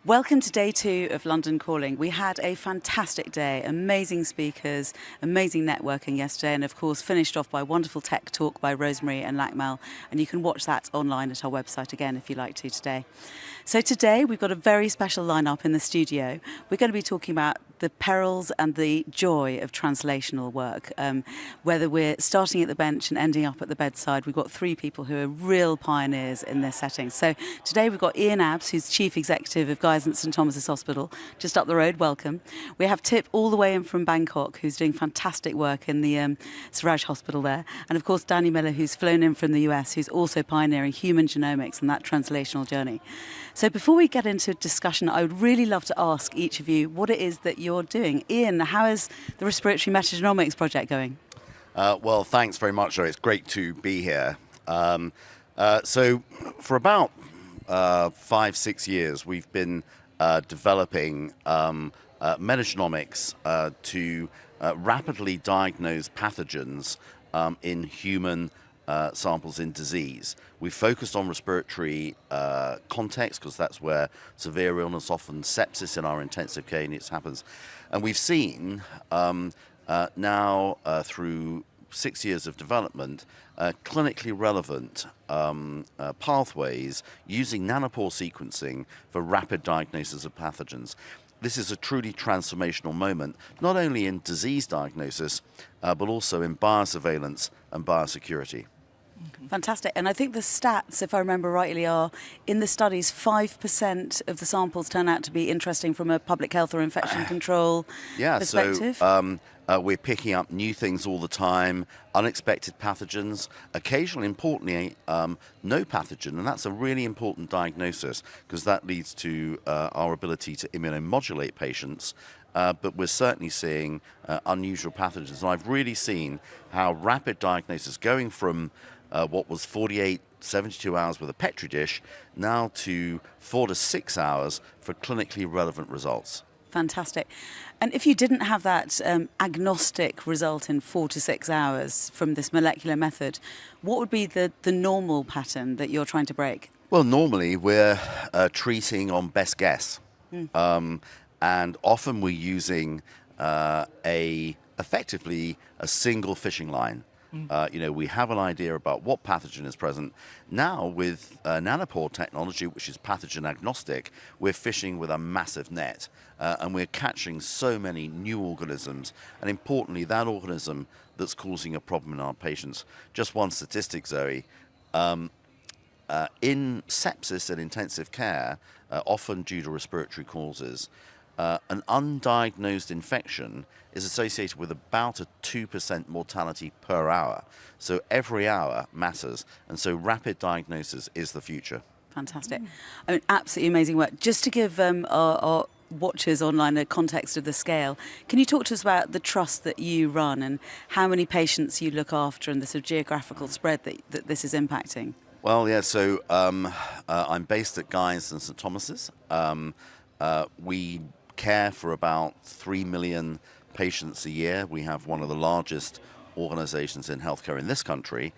Welcome to day 2 of London Calling. We had a fantastic day, amazing speakers, amazing networking yesterday, and of course finished off by a wonderful tech talk by Rosemary and Lakmal, and you can watch that online at our website again if you like to today. So today we've got a very special lineup in the studio. We're going to be talking about the perils and the joy of translational work. Whether we're starting at the bench and ending up at the bedside, we've got 3 people who are real pioneers in this setting. So today we've got Abbs, who's Chief Executive of Guy's at St Thomas Hospital, just up the road, welcome. We have Tip all the way in from Bangkok, who's doing fantastic work in the Siraj Hospital there. And of course Danny Miller, who's flown in from the US, who's also pioneering human genomics and that translational journey. So before we get into discussion, I would really love to ask each of you what it is that you're doing. Ian, how is the respiratory metagenomics project going? Well, thanks very much, Joe. It's great to be here. So for about 5-6 years, we've been developing metagenomics to rapidly diagnose pathogens in human samples in disease. We focused on respiratory context because that's where severe illness, often sepsis in our intensive care units happens. And we've seen now through 6 years of development, clinically relevant pathways using nanopore sequencing for rapid diagnosis of pathogens. This is a truly transformational moment, not only in disease diagnosis, but also in biosurveillance and biosecurity. Fantastic. And I think the stats, if I remember rightly, are in the studies 5% of the samples turn out to be interesting from a public health or infection control perspective. So we're picking up new things all the time, unexpected pathogens, occasionally, importantly, no pathogen, and that's a really important diagnosis because that leads to our ability to immunomodulate patients. But we're certainly seeing unusual pathogens. And I've really seen how rapid diagnosis, going from what was 48, 72 hours with a Petri dish, now to 4 to 6 hours for clinically relevant results. Fantastic. And if you didn't have that agnostic result in 4 to 6 hours from this molecular method, what would be the normal pattern that you're trying to break? Well, normally we're treating on best guess. And often we're using effectively a single fishing line. We have an idea about what pathogen is present. Now with Nanopore technology, which is pathogen agnostic, we're fishing with a massive net and we're catching so many new organisms, and importantly that organism that's causing a problem in our patients. Just one statistic, Zoe. In sepsis and intensive care, often due to respiratory causes, an undiagnosed infection is associated with about a 2% mortality per hour. So every hour matters, and so rapid diagnosis is the future. Fantastic. I mean, absolutely amazing work. Just to give our watchers online a context of the scale, can you talk to us about the trust that you run and how many patients you look after and the sort of geographical spread that this is impacting? Well, yeah, so I'm based at Guy's and St Thomas's. We care for about 3 million patients a year. We have one of the largest organizations in healthcare in this country,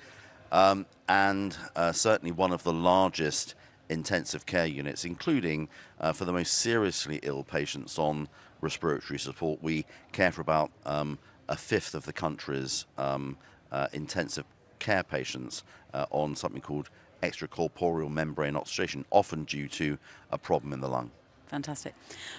and certainly one of the largest intensive care units, including for the most seriously ill patients on respiratory support. We care for about a fifth of the country's intensive care patients on something called extracorporeal membrane oxygenation, often due to a problem in the lung. Fantastic.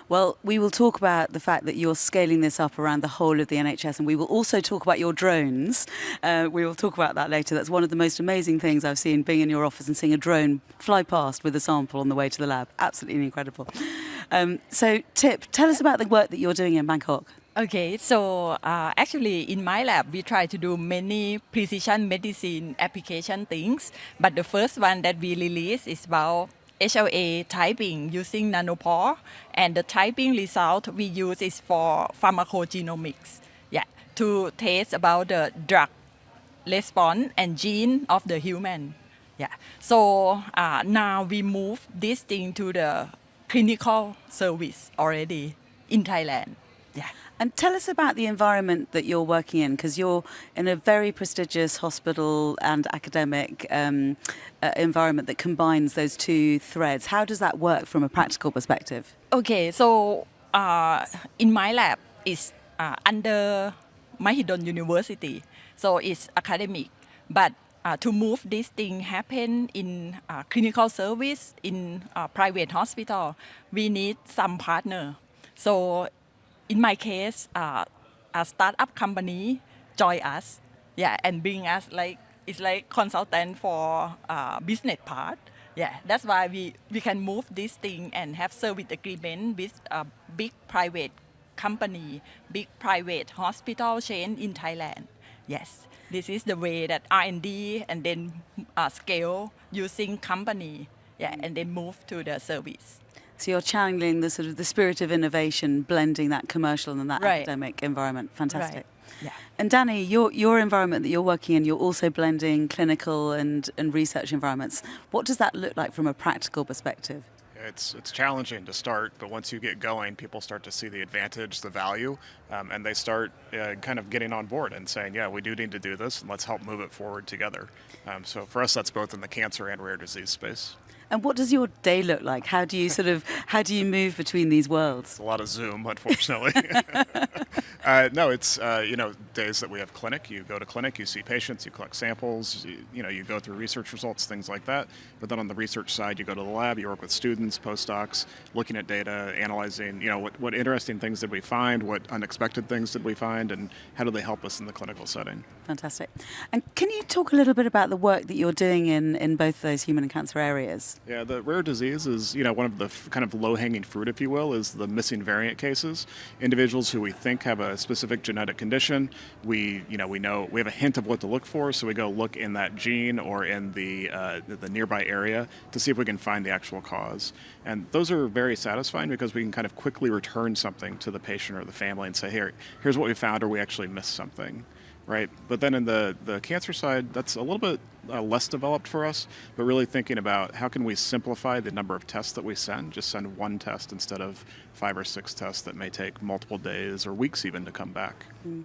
Well, we will talk about the fact that you're scaling this up around the whole of the NHS, and we will also talk about your drones. We will talk about that later. That's one of the most amazing things I've seen, being in your office and seeing a drone fly past with a sample on the way to the lab. Absolutely incredible. So, Tip, tell us about the work that you're doing in Bangkok. Okay, so actually in my lab, we try to do many precision medicine application things, but the first one that we release is about HLA typing using Nanopore, and the typing result we use is for pharmacogenomics, to test about the drug response and gene of the human. So now we move this thing to the clinical service already in Thailand. Yeah. And tell us about the environment that you're working in, because you're in a very prestigious hospital and academic environment that combines those two threads. How does that work from a practical perspective? Okay, so in my lab is under Mahidol University, so it's academic. But to move this thing happen in clinical service in private hospital, we need some partner. So in my case, a startup company join us, yeah, and bring us like it's like consultant for business part. Yeah, that's why we can move this thing and have service agreement with a big private company, big private hospital chain in Thailand. Yes, this is the way that R&D and then scale using company, yeah, and then move to the service. So you're channeling the sort of the spirit of innovation, blending that commercial and that Right. academic environment. Fantastic. Right. Yeah. And Danny, your environment that you're working in, you're also blending clinical and research environments. What does that look like from a practical perspective? It's challenging to start, but once you get going, people start to see the advantage, the value, and they start kind of getting on board and saying, yeah, we do need to do this, and let's help move it forward together. So for us, that's both in the cancer and rare disease space. And what does your day look like? How do you move between these worlds? It's a lot of Zoom, unfortunately. No, it's days that we have clinic. You go to clinic, you see patients, you collect samples, you go through research results, things like that. But then on the research side, you go to the lab, you work with students, postdocs, looking at data, analyzing, what interesting things did we find, what unexpected things did we find, and how do they help us in the clinical setting. Fantastic. And can you talk a little bit about the work that you're doing in both those human and cancer areas? Yeah, the rare disease is, one of the kind of low-hanging fruit, if you will, is the missing variant cases. Individuals who we think have a specific genetic condition, we know we have a hint of what to look for, so we go look in that gene or in the nearby area to see if we can find the actual cause. And those are very satisfying because we can kind of quickly return something to the patient or the family and say, here's what we found, or we actually missed something. Right, but then in the cancer side, that's a little bit less developed for us, but really thinking about how can we simplify the number of tests that we send, just send one test instead of 5 or 6 tests that may take multiple days or weeks even to come back. Mm.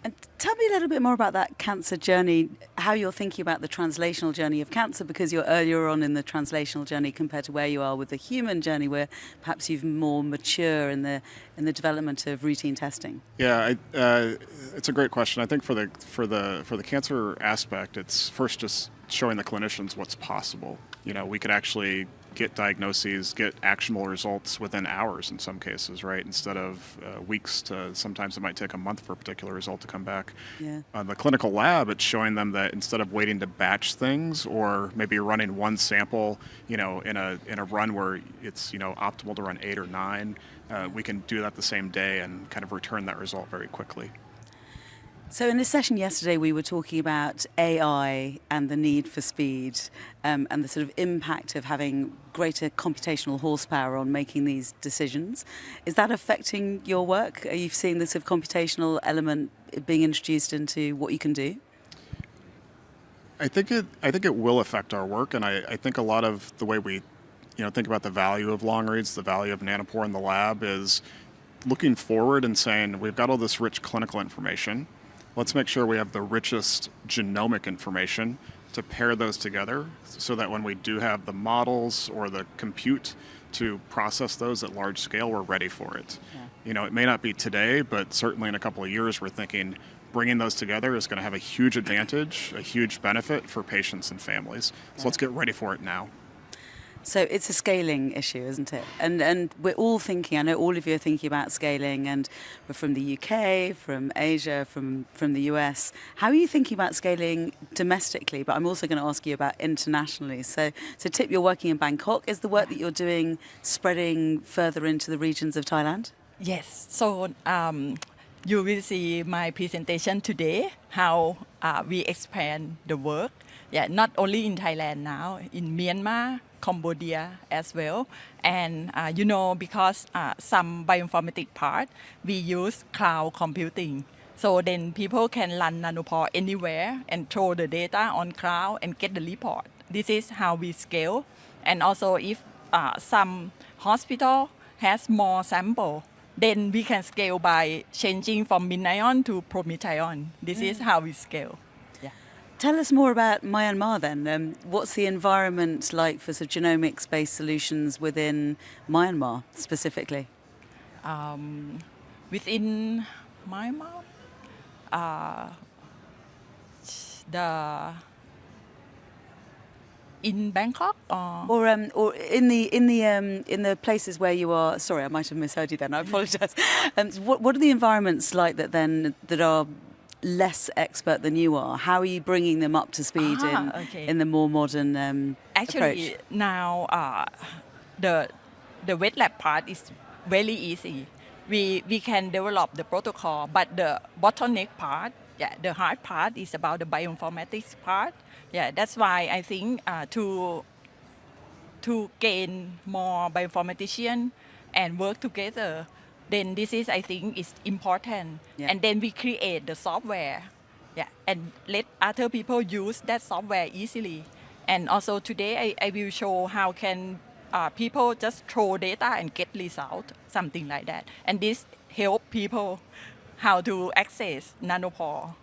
And tell me a little bit more about that cancer journey, how you're thinking about the translational journey of cancer, because you're earlier on in the translational journey compared to where you are with the human journey, where perhaps you're more mature in the development of routine testing. Yeah, it's a great question. I think for the cancer aspect, it's first just showing the clinicians what's possible. We could actually get diagnoses, get actionable results within hours in some cases, right? Instead of weeks to sometimes it might take a month for a particular result to come back. Yeah. On the clinical lab, it's showing them that instead of waiting to batch things or maybe running one sample, in a run where it's optimal to run 8 or 9, we can do that the same day and kind of return that result very quickly. So in this session yesterday, we were talking about AI and the need for speed and the sort of impact of having greater computational horsepower on making these decisions. Is that affecting your work? Are you seeing this sort of computational element being introduced into what you can do? I think it will affect our work, and I think a lot of the way we think about the value of long reads, the value of Nanopore in the lab is looking forward and saying, we've got all this rich clinical information. Let's make sure we have the richest genomic information to pair those together so that when we do have the models or the compute to process those at large scale, we're ready for it. Yeah. It may not be today, but certainly in a couple of years, we're thinking bringing those together is going to have a huge advantage, a huge benefit for patients and families. So let's get ready for it now. So it's a scaling issue, isn't it? And we're all thinking, I know all of you are thinking about scaling, and we're from the UK, from Asia, from the US. How are you thinking about scaling domestically? But I'm also going to ask you about internationally. So Tip, you're working in Bangkok. Is the work that you're doing spreading further into the regions of Thailand? Yes. So you will see my presentation today, how we expand the work. Yeah, not only in Thailand now, in Myanmar, Cambodia as well. And because some bioinformatic part, we use cloud computing. So then people can run Nanopore anywhere and throw the data on cloud and get the report. This is how we scale. And also if some hospital has more sample, then we can scale by changing from minion to prometheon. This is how we scale. Yeah. Tell us more about Myanmar then. What's the environment like for sort of genomics-based solutions within Myanmar specifically? Within Myanmar, in Bangkok or in the places where you are. Sorry, I might have misheard you then. I apologise. What are the environments like that are less expert than you are? How are you bringing them up to speed in the more modern Actually, approach? now the wet lab part is very easy. We can develop the protocol, but the bottleneck part, the hard part is about the bioinformatics part. Yeah, that's why I think to gain more bioinformatician and work together, then this is, I think, is important. Yeah. And then we create the software, and let other people use that software easily. And also today I will show how can people just throw data and get result, something like that. And this help people how to access Nanopore,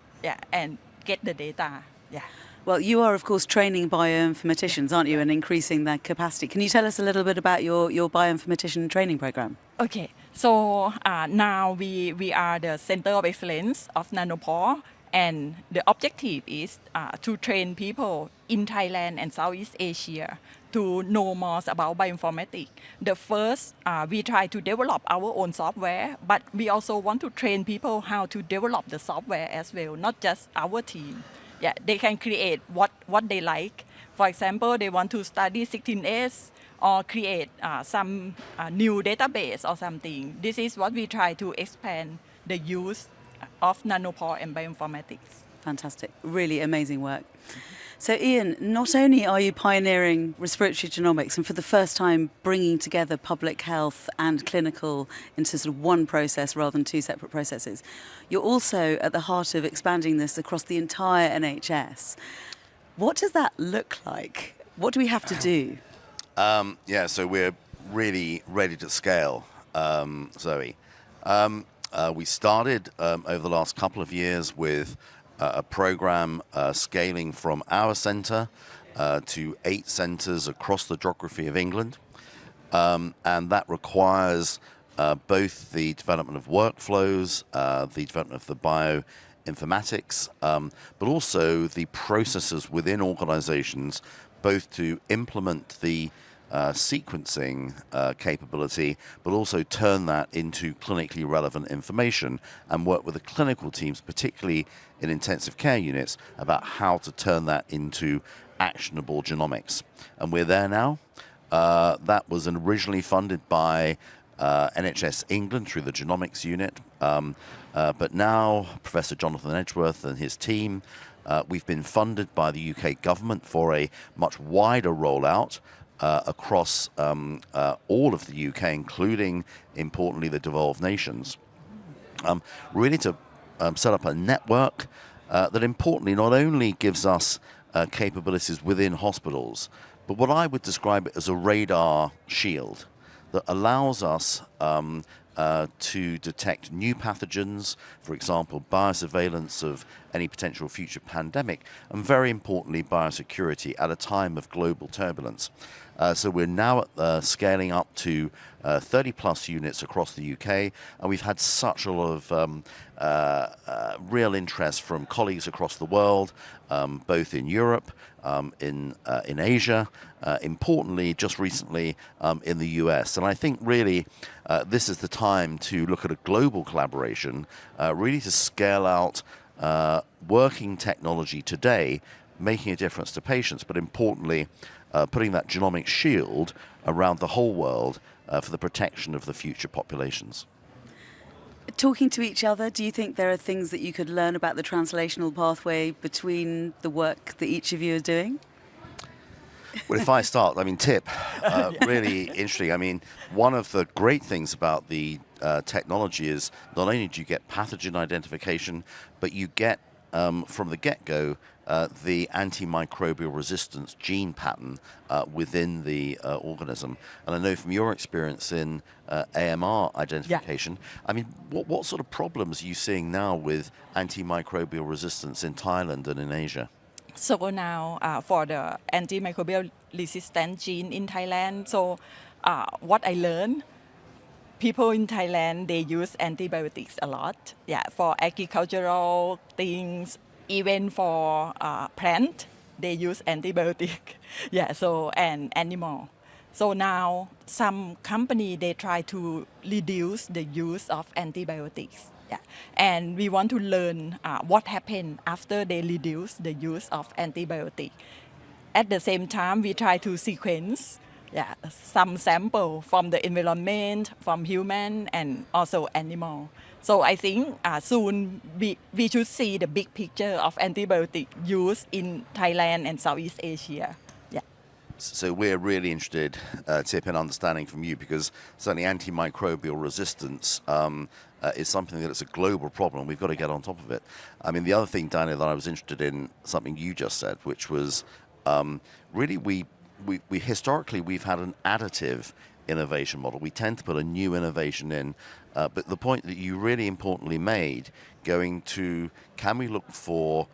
and get the data. Yeah. Well, you are, of course, training bioinformaticians, aren't you, and increasing their capacity. Can you tell us a little bit about your bioinformatician training program? Okay, so now we are the Center of Excellence of Nanopore, and the objective is to train people in Thailand and Southeast Asia to know more about bioinformatics. The first, we try to develop our own software, but we also want to train people how to develop the software as well, not just our team. Yeah, they can create what they like. For example, they want to study 16S or create some new database or something. This is what we try to expand the use of Nanopore and bioinformatics. Fantastic. Really amazing work. So Ian, not only are you pioneering respiratory genomics and for the first time bringing together public health and clinical into sort of one process rather than two separate processes, you're also at the heart of expanding this across the entire NHS. What does that look like? What do we have to do? So we're really ready to scale, Zoe. We started over the last couple of years with a program scaling from our centre to 8 centres across the geography of England. And that requires both the development of workflows, the development of the bioinformatics, but also the processes within organisations, both to implement the sequencing capability, but also turn that into clinically relevant information and work with the clinical teams, particularly in intensive care units, about how to turn that into actionable genomics. And we're there now. That was originally funded by NHS England through the genomics unit. But now Professor Jonathan Edgeworth and his team, we've been funded by the UK government for a much wider rollout across all of the UK, including, importantly, the devolved nations, really to set up a network that, importantly, not only gives us capabilities within hospitals, but what I would describe it as a radar shield that allows us to detect new pathogens, for example, biosurveillance of any potential future pandemic, and very importantly, biosecurity at a time of global turbulence. So we're now scaling up to 30 plus units across the UK, and we've had such a lot of real interest from colleagues across the world, both in Europe, in Asia, importantly, just recently in the US. And I think really this is the time to look at a global collaboration, really to scale out working technology today, making a difference to patients, but importantly, putting that genomic shield around the whole world for the protection of the future populations. Talking to each other, do you think there are things that you could learn about the translational pathway between the work that each of you is doing? Well, if I start, Tip, really interesting. One of the great things about the technology is not only do you get pathogen identification, but you get from the get-go the antimicrobial resistance gene pattern within the organism. And I know from your experience in AMR identification, I mean, what sort of problems are you seeing now with antimicrobial resistance in Thailand and in Asia? So now for the antimicrobial resistant gene in Thailand, so what I learned, people in Thailand, they use antibiotics a lot. Yeah, for agricultural things, even for plant, they use antibiotic. Yeah, so and animal. So now some company, they try to reduce the use of antibiotics. Yeah. And we want to learn what happened after they reduce the use of antibiotic. At the same time, we try to sequence some sample from the environment, from human and also animal. So I think soon we should see the big picture of antibiotic use in Thailand and Southeast Asia. Yeah. So we're really interested, Tip, in understanding from you, because certainly antimicrobial resistance is something that is a global problem. We've got to get on top of it. I mean, the other thing, Daniel, that I was interested in, something you just said, which was really we historically we've had an additive innovation model. We tend to put a new innovation in, but the point that you really importantly made, going to, can we look for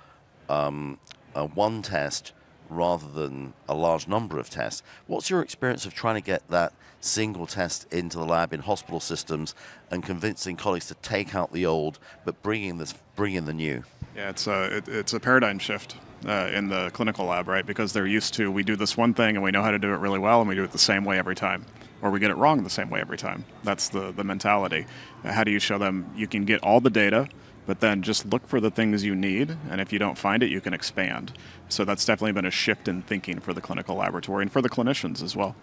one test rather than a large number of tests? What's your experience of trying to get that single test into the lab in hospital systems and convincing colleagues to take out the old, but bring in the new? Yeah, it's a paradigm shift in the clinical lab, right? Because they're used to, we do this one thing and we know how to do it really well and we do it the same way every time. Or we get it wrong the same way every time. That's the mentality. How do you show them you can get all the data, but then just look for the things you need, and if you don't find it, you can expand. So that's definitely been a shift in thinking for the clinical laboratory and for the clinicians as well.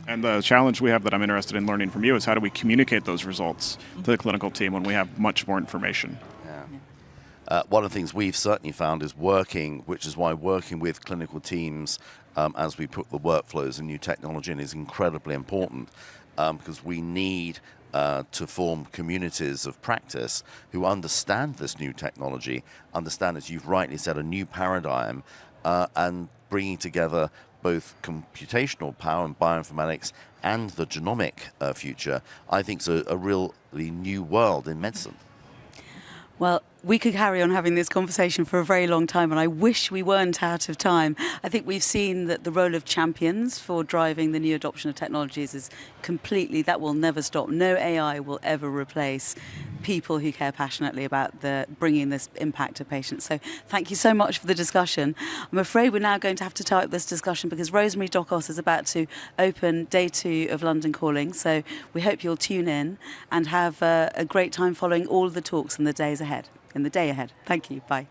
And the challenge we have that I'm interested in learning from you is how do we communicate those results to the clinical team when we have much more information? One of the things we've certainly found is working with clinical teams as we put the workflows and new technology in is incredibly important because we need to form communities of practice who understand this new technology, understand, as you've rightly said, a new paradigm, and bringing together both computational power and bioinformatics and the genomic future, I think is a really new world in medicine. Well, we could carry on having this conversation for a very long time, and I wish we weren't out of time. I think we've seen that the role of champions for driving the new adoption of technologies is completely, that will never stop. No AI will ever replace people who care passionately about bringing this impact to patients. So thank you so much for the discussion. I'm afraid we're now going to have to tie up this discussion because Rosemary Docos is about to open day 2 of London Calling. So we hope you'll tune in and have a great time following all of the talks in the day ahead. Thank you. Bye.